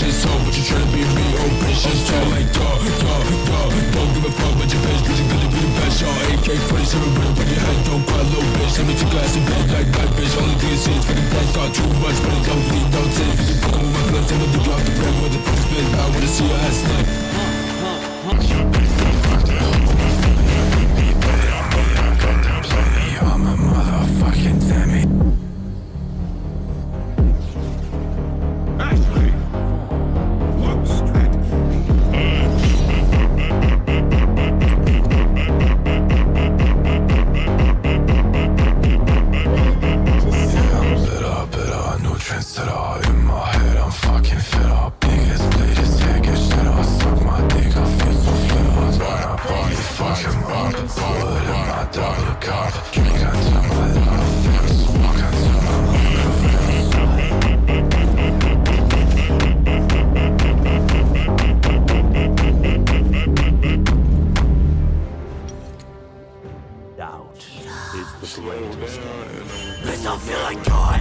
bitches. So what you tryna be me? Oh bitch, just talk like dog. Don't give a fuck about your bitch, cause you're gonna be the best. Y'all AK-47, put up on your head. Don't cry, little bitch. Let me take glass and bed like that bitch. Only thing is for the best. Got too much, but it don't bleed. Don't take it. You fucking with my blood, tell me to drop the bread. Motherfuckers spit, I wanna see your ass neck. I'm a motherfucking Demi. Ashley, look straight. New trendsetter. In my head, I'm fucking fitter. Biggest blade is taking shit. I suck my dick, I feel so flitter. Body fucking bump. Bullet in my double cup. Drink until my love fits. Walk until my Doubt is the greatest. Bitch, I feel like God,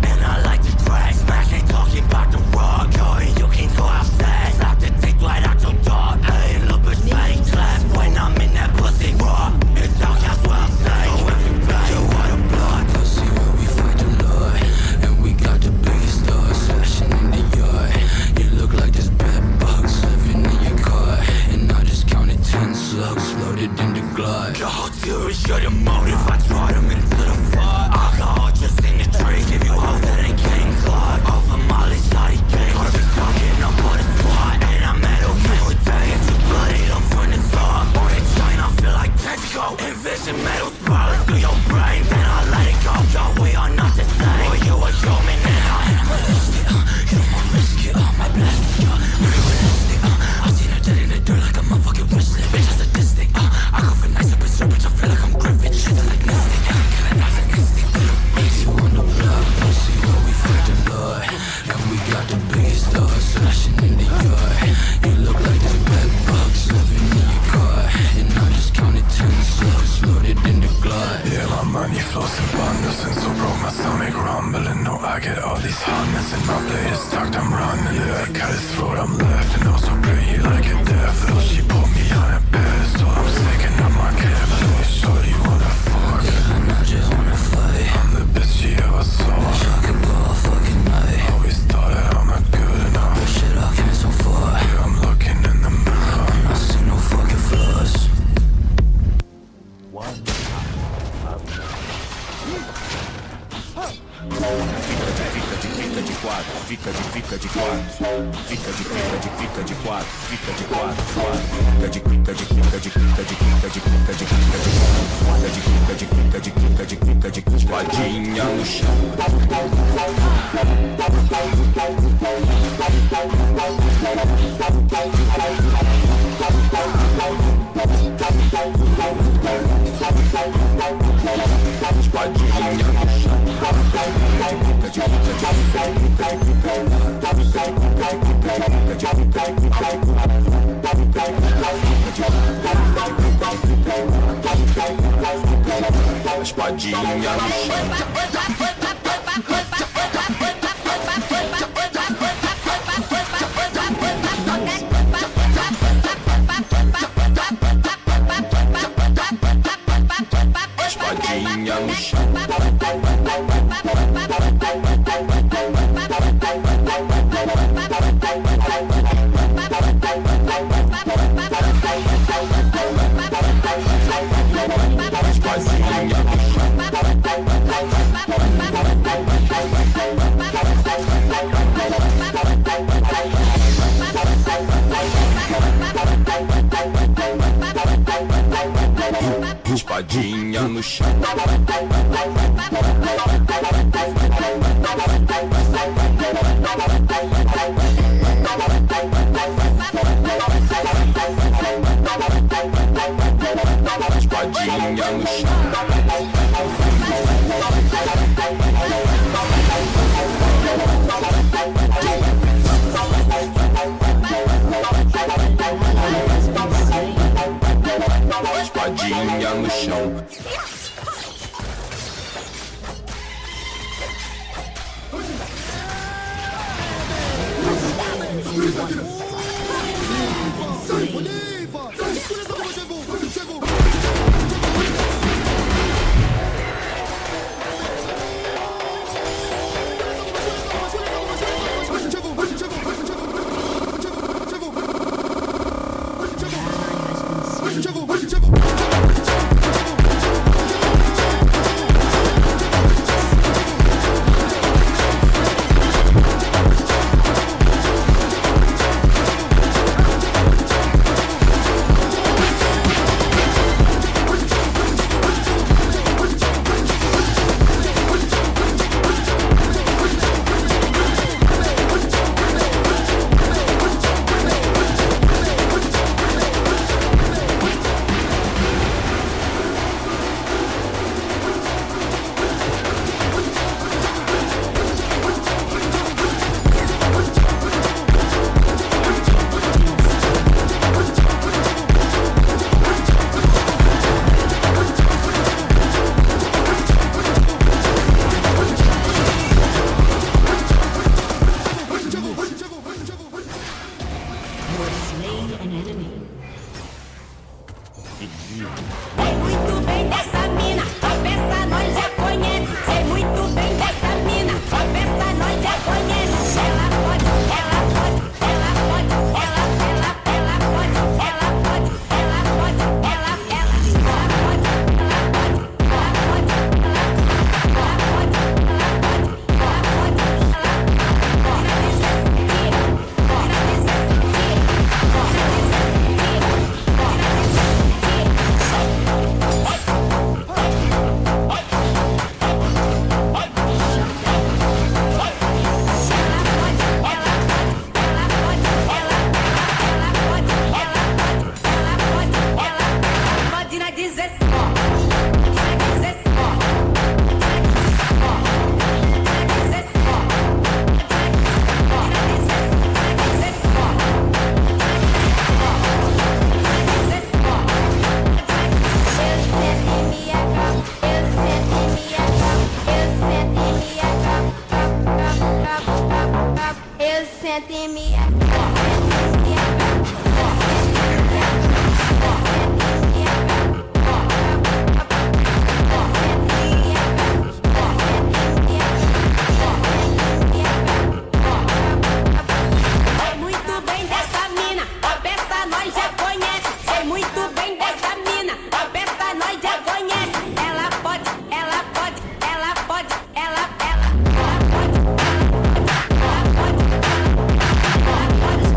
and I like to drag. Smash, ain't talking about the rock. Yo, you can go outside. Slap the dick right out your dog. Hey, look, bitch, fatty clap. When I'm in that pussy raw, it's out, that's what I'm saying. So everybody, you wanna blood. Pussy, where we fight the Lord. And we got the biggest stars slashing in the yard. You look like this bad bugs living in your car. And I just counted 10 slugs loaded in the glove. The whole theory, you're the motive. I draw them into the fire. Alcohol just in the drink. If you hoes that ain't getting clogged. Over Molly, shawty gang. Gotta be talking up on the spot. And I'm at okay with that. If you bloody, don't find the song. Or in China, I feel like Texaco. Envision metal spiraling through your brain. Then I let it go. Yo, we are not the same. Boy, you a human now. And I'm realistic, you don't want risk it, my plastic, realistic, I seen her dead in the dirt like a motherfucking wristlet. Bitch, that's sadistic, I go for nice up and serve, bitch, I feel like I'm Griffin. Shit like Mystic, killing out an instinct. You on the block, pussy, where we fight the Lord. And we got the biggest stars slashing in the yard. You look like this bad bugs living in your car. And I just counted 10 slugs loaded in the glove. Yeah, my money flows in bundles, and so broke my stomach rumbling. No, I get all these hundreds, and my blade is tucked, I'm running. Yeah, I cut his throat, I'm left, and also play like a devil. She put me on a pedestal, I'm sticking up my cable. Shorty wanna fuck, and I just wanna fight. I'm the best she ever saw. Shocking ball fucking night. Always thought that I'm not good enough. But shit, I came so far. Yeah, I'm looking in the mirror, and I see no fucking flaws. One Fica de quatro, fica de quatro, fica de quatro, fica de quatro, espadinha no chão. Espadinha no chão. Espadinha no chão. Espadinha no chão. Espadinha no chão. Sei muito bem dessa mina, a peça nós já conhece. Sei muito bem dessa mina, a peça nós já conhece. Ela pode, ela pode, ela pode, ela pode, ela pode, ela pode, ela pode, eu sento em minha Sei muito bem dessa mina, a peça nós já conhece. Sei muito bem dessa mina, a peça nós já conhece. Ela pode, ela pode, ela pode, ela pode, ela pode, ela pode, ela pode.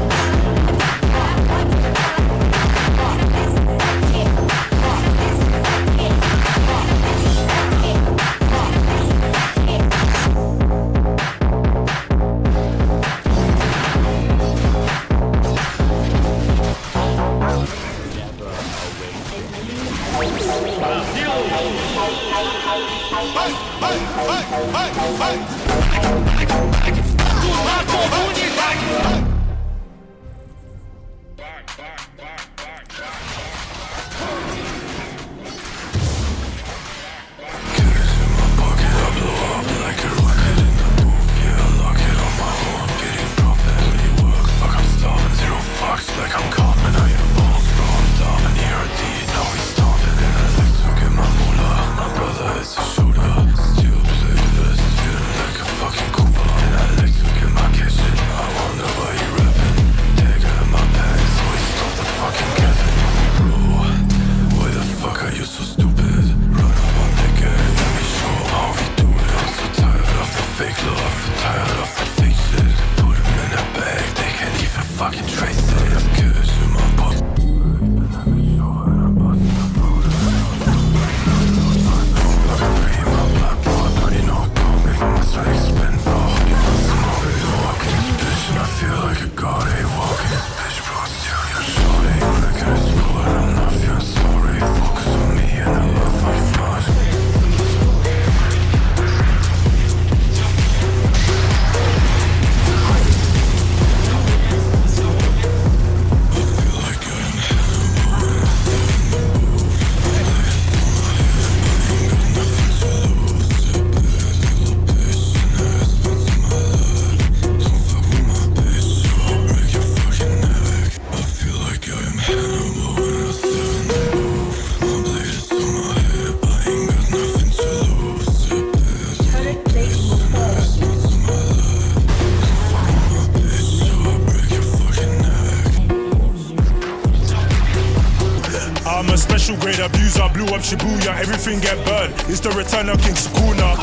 special grade abuser, blew up Shibuya, everything get burned. It's the return of King Sukuna.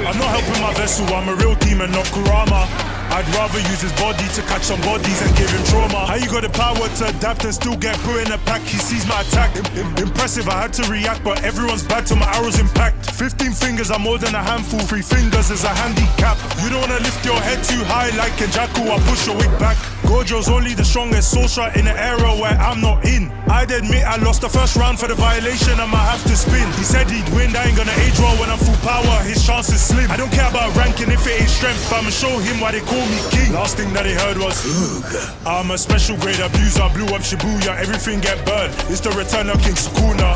I'm not helping my vessel, I'm a real demon, not Kurama. I'd rather use his body to catch some bodies and give him trauma. How you got the power to adapt and still get put in a pack? He sees my attack. Impressive, I had to react, but everyone's bad till my arrows impact. 15 fingers are more than a handful, 3 fingers is a handicap. You don't wanna lift your head too high like Kenjaku, I'll push your wig back. Gojo's only the strongest sorcerer in an era where I'm not in. I'd admit I lost the first round for the violation, I might have to spin. He said he'd win, I ain't gonna age well when I'm full power, his chance is slim. I don't care about ranking if it ain't strength, I'ma show him why they call me king. Last thing that he heard was I'm a special grade abuser, blew up Shibuya, everything get burned. It's the return of King Sukuna.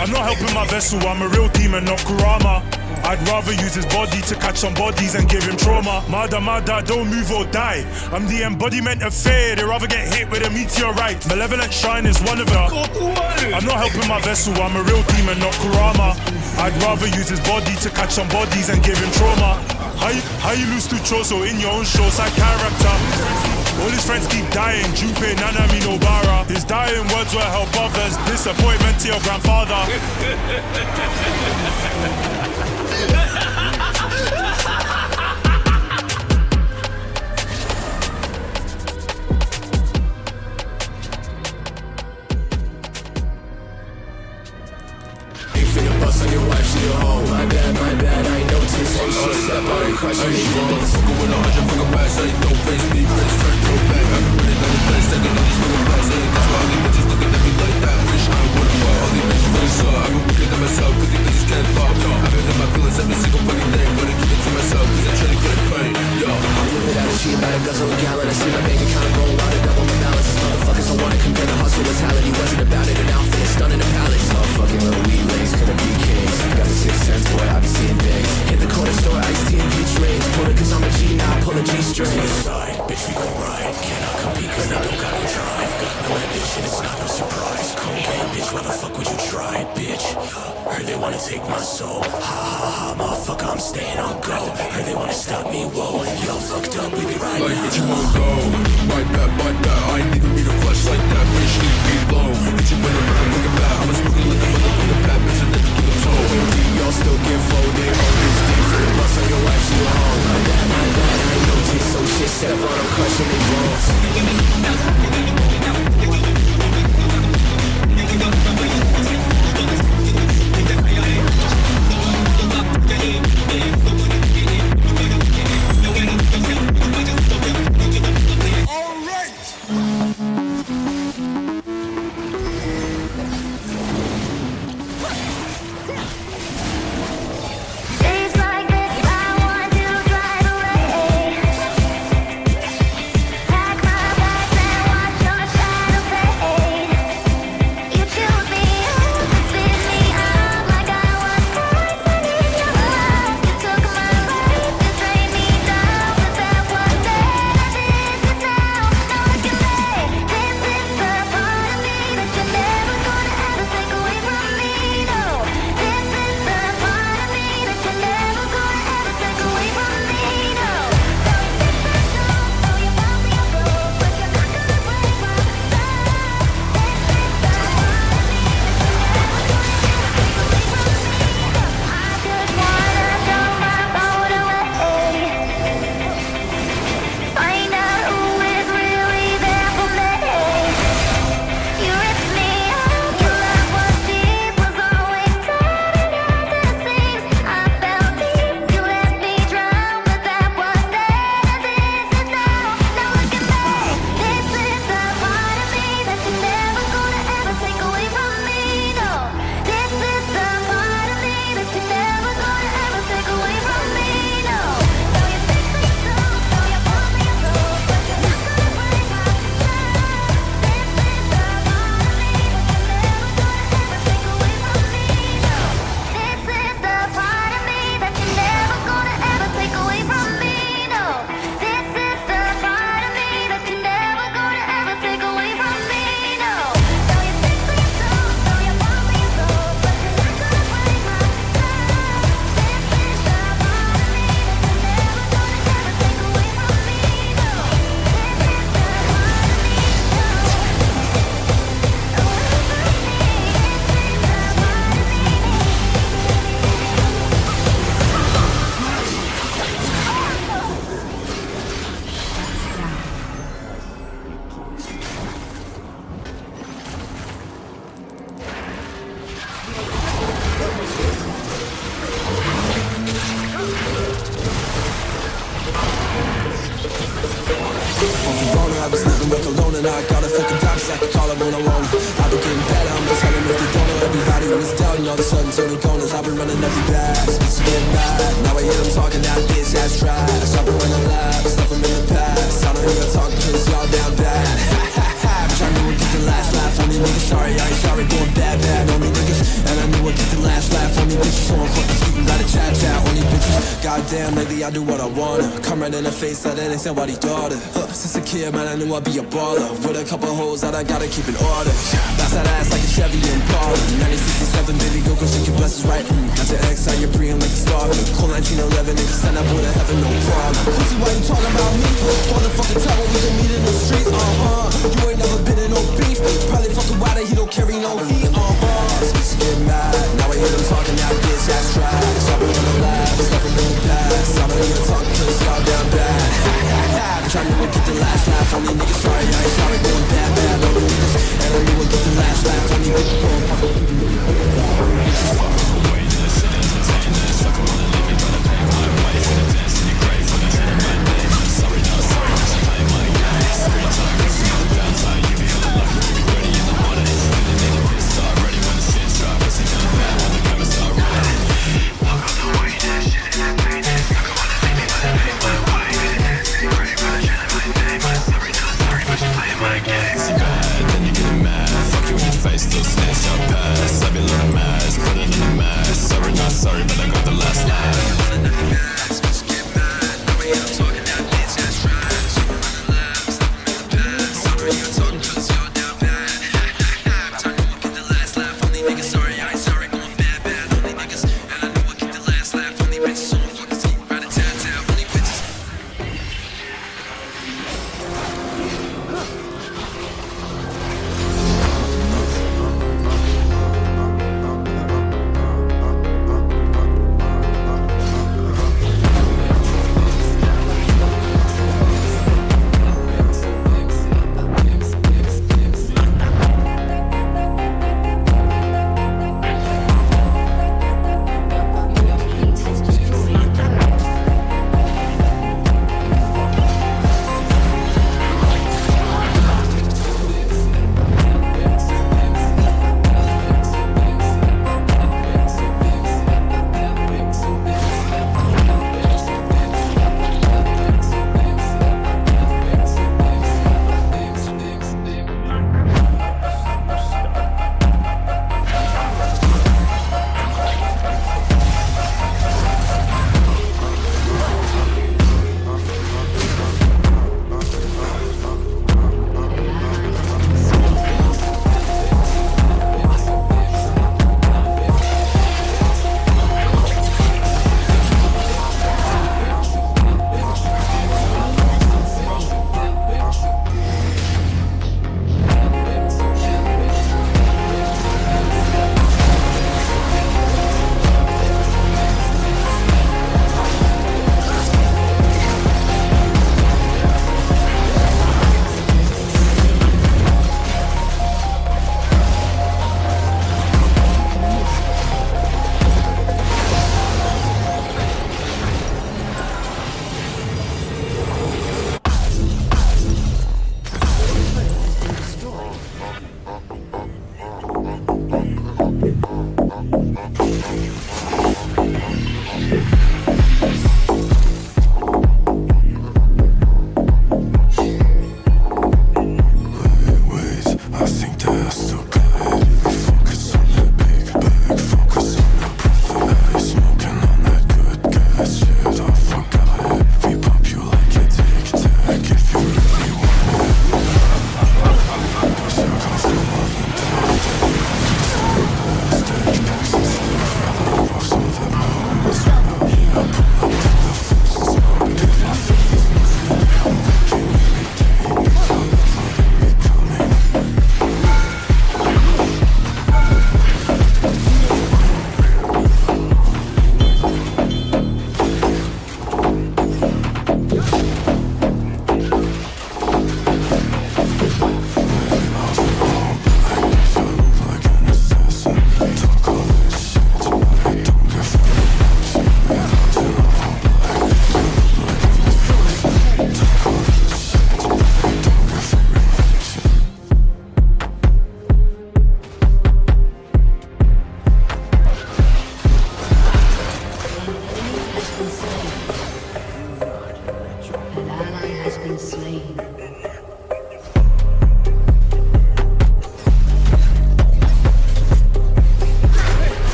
I'm not helping my vessel, I'm a real demon, not Kurama. I'd rather use his body to catch some bodies and give him trauma. Mada, don't move or die. I'm the embodiment of fear, they'd rather get hit with a meteorite. Malevolent Shrine is one of her. I'm not helping my vessel, I'm a real demon, not Kurama. I'd rather use his body to catch some bodies and give him trauma. How you lose to Choso in your own show, side character? All his friends keep dying, Junpei, Nanami, Nobara. His dying words will help others, disappointment to your grandfather. On your wife, she a hoe. My bad, I ain't noticed. Hey, she step out and crush me. Motherfucker with 100 fucking racks, so you don't face me. Bitch, turn your back. I've been running down this place, taking all these fucking racks. That's why all these bitches looking at me like that. Wish I would've fought all these bitches really saw. I've been wicked to myself, cause these bitches can't talk. I've been in my feelings every single fucking day, but I keep it to myself, cause I'm trying to get paid. Yo, I'm whipping out a sheet about a guzzle a gallon. I see my bank account going wild and double my balance. These motherfuckers don't wanna compare the hustle with talent. He wasn't about it, an outfit, stunning the palace. Motherfucking little weed lanes, couldn't be kings. Got a 6th sense, boy, I be seeing things. Hit the corner store, iced tea and peach rings. Pull it cause I'm a G now, pull a G-string. Side, bitch, we gon' ride. Cannot compete cause they don't got no drive. Got no ambition, it's not no surprise. Cocaine, bitch, why the fuck would you try, bitch? Heard they wanna take my soul. Ha, motherfucker, I'm staying on go. Heard they wanna stop me, whoa. Yo, fucked up, we be right like now. bitch, you wanna go? Bite that, I ain't even need a flush like that. Bitch, leave me alone. Bitch, you wanna run, look at that. I'm a spooky little motherfucker, bad bitch, I never get a toe. Y'all still get folded, all this different. Bust on your wife, she a hoe. My bad, I ain't noticed. So shit set up on them, crushing they balls. Days like this, I want to drive away. Pack my bags and watch your I was living work alone and I got a fucking dime so I could call it when I want it. I've been getting better, I'm gonna tell them if they don't know. Everybody who was down, all of a sudden turning corners. I've been running every bag, speaks to get mad. Now I hear them talking, that bitch ass trash. I've been running laps, nothing in the past. I don't hear them talking cause y'all down bad. Bitch, I knew I'd get the last laugh. Only niggas sorry, I ain't sorry, going bad, bad. Only niggas, and I knew I'd get the last laugh. Only bitches, so I'm fucking speaking, gotta chat. Only bitches, goddamn, lately I do what I wanna. Come right in the face, like that ain't somebody's daughter. Since a kid, man, I knew I'd be a baller. With a couple hoes that I gotta keep in order. Bounce that ass like a Chevy Impala. 1967, baby, go shake your blessings right. Got your ex out, you're breathing like a stalker. Cold 1911, nigga, send up with a heaven, no problem. Pussy, why you talking about me? All the fucking time when we can meet in the streets, You ain't never been in no beef. Probably fucking why that he don't carry no heat, Bitches get mad, now I hear them talking, that bitch ass trash. I've been in the lab, nothing in the past. I don't hear them talking cause y'all down bad. Bitch, I knew I'd get the last laugh. Only niggas sorry, I ain't sorry, going bad, bad. Only niggas, and I knew I'd get the last laugh. Only niggas going fuck away to the shit entertainers. Sucker wanna leave me, tryna pay my way for the dance in your grave for the head of my name. Sorry, not sorry, just play my game. Sorry, time, cause you know the downside. You be feeling lucky to be ready in the morning. Feeling need a piss start ready when the shit's dry. Pussy feeling bad when the cameras start rolling. Fuck all the way, that shit in that pain. Sucker wanna leave me, tryna pay my way for the dance in your grave for the head of my name. Sorry, not sorry, but you play my game. See bad, then you get mad. Fuck you in your face, still snitch up.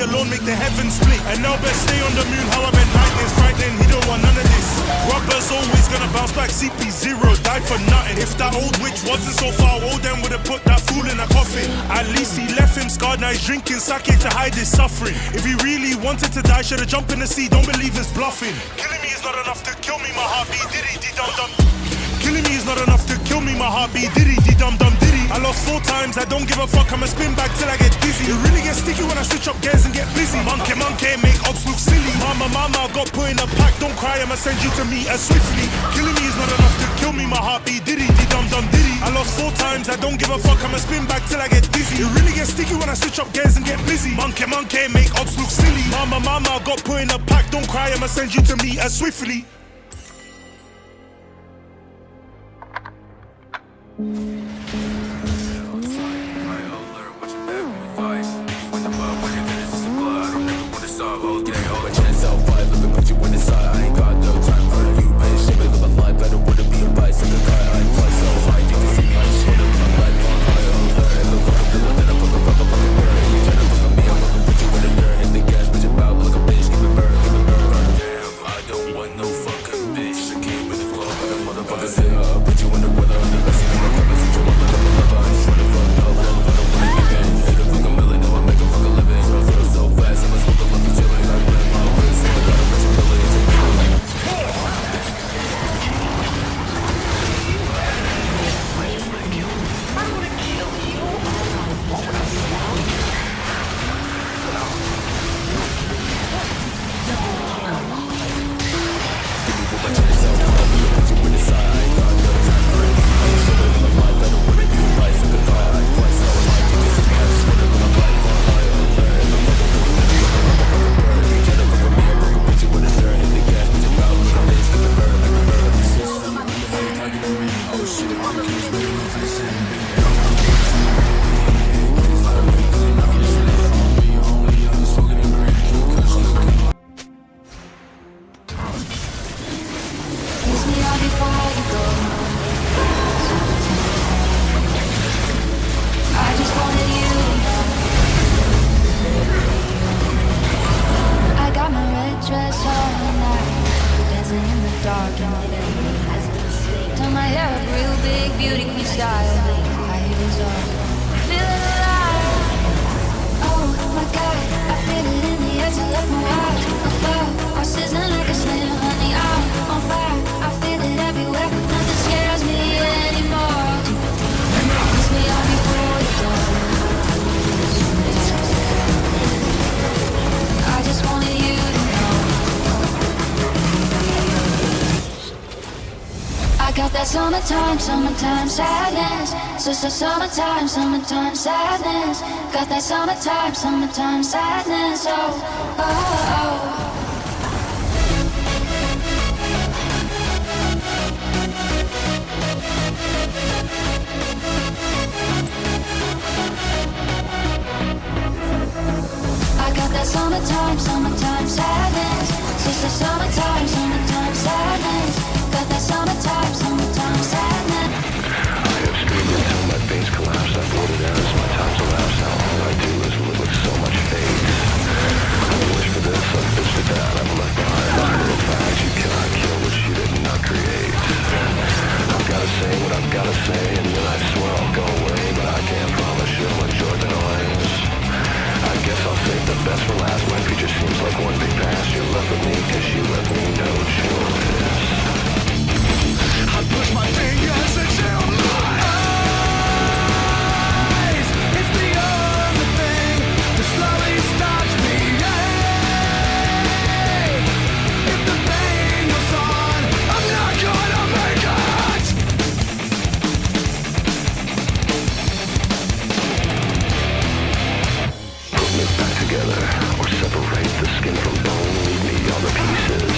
alone make the heavens split. And now best stay on the moon, how I been lightning's frightening. He don't want none of this. Rubber's always gonna bounce back. CP0 died for nothing. If that old witch wasn't so far old, then would've put that fool in a coffin. At least he left him scarred, now he's drinking sake to hide his suffering. If he really wanted to die, should've jumped in the sea. Don't believe his bluffing. Killing me is not enough to kill me, my heartbeat diddy dee dum dum. Killing me is not enough to kill me, my heartbeat diddy dee dum dum diddy. I lost 4 times, I don't give a fuck, I'ma spin back till I get dizzy. It really gets sticky when I switch up gears and get busy. Monkey, monkey, make ops look silly. Mama, mama, got put in a pack, don't cry, I'ma send you to me as swiftly. Killing me is not enough to kill me, my heartbeat diddy dee dum dum diddy. I lost 4 times, I don't give a fuck, I'ma spin back till I get dizzy. It really gets sticky when I switch up gears and get busy. Monkey, monkey, make ops look silly. Mama, mama, got put in a pack, don't cry, I'ma send you to me as swiftly. Summertime, summertime sadness. Summertime, summertime sadness. Got that summertime, summertime sadness. Oh, oh, oh. I got that summertime, summertime sadness. Summertime, summertime sadness. Got that summertime, summertime sadness. I have screamed until my veins collapse. I've bloated out as my time's elapsed. Now all I do is live with so much faith. I wish for this, I wish for that. I'm left behind by little facts. You cannot kill what you did not create. I've gotta say what I've gotta say, and then I swear I'll go away. But I can't promise you'll enjoy the noise. I guess I'll save the best for last. My future seems like one big past. You're left with me cause you left me no choice. I push my fingers into my eyes. It's the only thing that slowly stops me. Hey, if the pain goes on, I'm not gonna make it. Put me back together, or separate the skin from bone. Leave me all the pieces.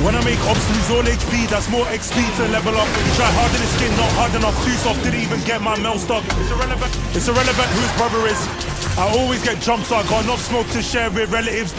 When I make obstacles all HP, that's more XP to level up. Try hard in the skin, not hard enough. Too soft, didn't even get my mail stuck. It's irrelevant whose brother is. I always get jumped, so I got enough smoke to share with relatives.